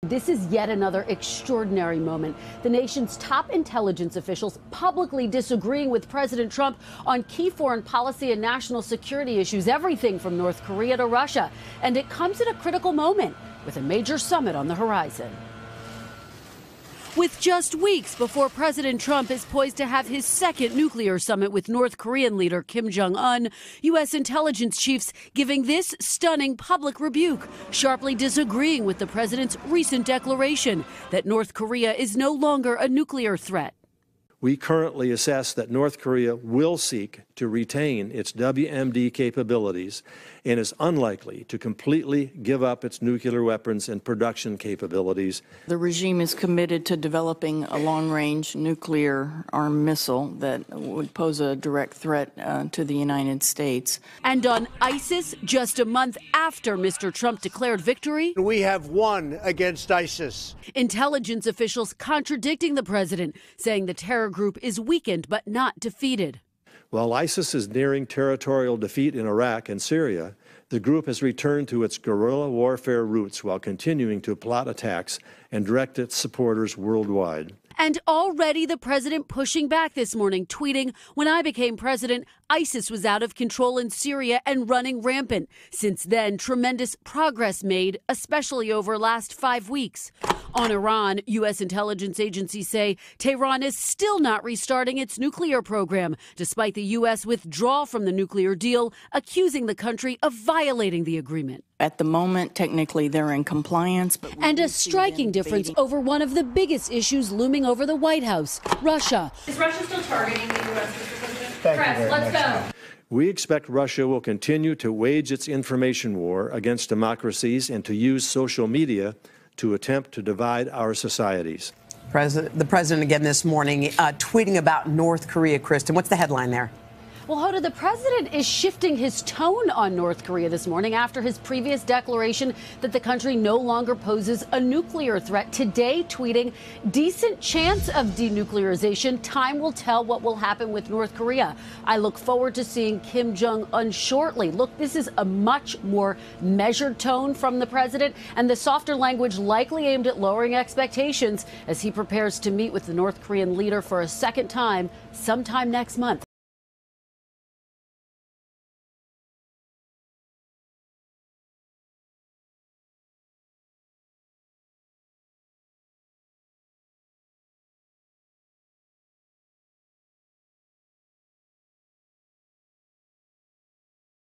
This is yet another extraordinary moment. The nation's top intelligence officials publicly disagreeing with President Trump on key foreign policy and national security issues, everything from North Korea to Russia. And it comes at a critical moment with a major summit on the horizon. With just weeks before President Trump is poised to have his second nuclear summit with North Korean leader Kim Jong-un, U.S. intelligence chiefs giving this stunning public rebuke, sharply disagreeing with the president's recent declaration that North Korea is no longer a nuclear threat. We currently assess that North Korea will seek to retain its WMD capabilities and is unlikely to completely give up its nuclear weapons and production capabilities. The regime is committed to developing a long-range nuclear armed missile that would pose a direct threat to the United States. And on ISIS, just a month after Mr. Trump declared victory, we have won against ISIS. Intelligence officials contradicting the president, saying the terror group is weakened but not defeated. While ISIS is nearing territorial defeat in Iraq and Syria, the group has returned to its guerrilla warfare roots while continuing to plot attacks and direct its supporters worldwide. And already the president pushing back this morning, tweeting, "When I became president, ISIS was out of control in Syria and running rampant. Since then, tremendous progress made, especially over last 5 weeks." On Iran, U.S. intelligence agencies say Tehran is still not restarting its nuclear program, despite the U.S. withdrawal from the nuclear deal, accusing the country of violating the agreement. At the moment, technically, they're in compliance. And a striking difference over one of the biggest issues looming over the White House, Russia. Is Russia still targeting the U.S., Mr. President? Press, let's go. We expect Russia will continue to wage its information war against democracies and to use social media to attempt to divide our societies. The president again this morning tweeting about North Korea. Kristen, what's the headline there? Well, Hoda, the president is shifting his tone on North Korea this morning after his previous declaration that the country no longer poses a nuclear threat. Today, tweeting, "Decent chance of denuclearization. Time will tell what will happen with North Korea. I look forward to seeing Kim Jong-un shortly." Look, this is a much more measured tone from the president, and the softer language likely aimed at lowering expectations as he prepares to meet with the North Korean leader for a second time sometime next month.